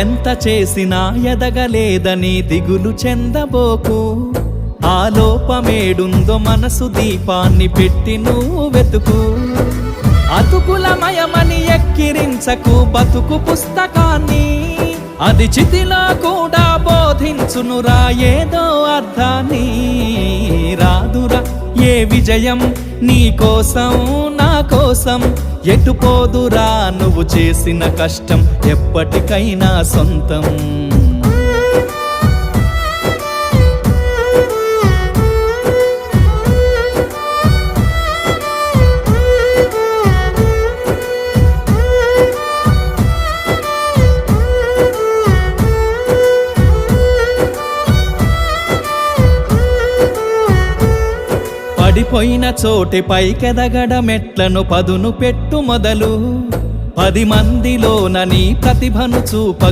ఎంత చేసినా ఎదగలేదని దిగులు చెందబోకు. ఆ లోపమేడుందో మనసు దీపాన్ని పెట్టి నువ్వు వెతుకు. అతుకులమయమని ఎక్కిరించకు బతుకు పుస్తకాన్ని, అది చితిలో కూడా బోధించునురా ఏదో అర్థాన్ని. రాదురా ఏ విజయం నీ కోసం నా కోసం, ఎటుపోదురా నువ్వు చేసిన కష్టం ఎప్పటికైనా సొంతం. పడిపోయిన చోటి పైకెదగడ మెట్లను పదును పెట్టు మొదలు. 10 మందిలోన నీ ప్రతిభను చూప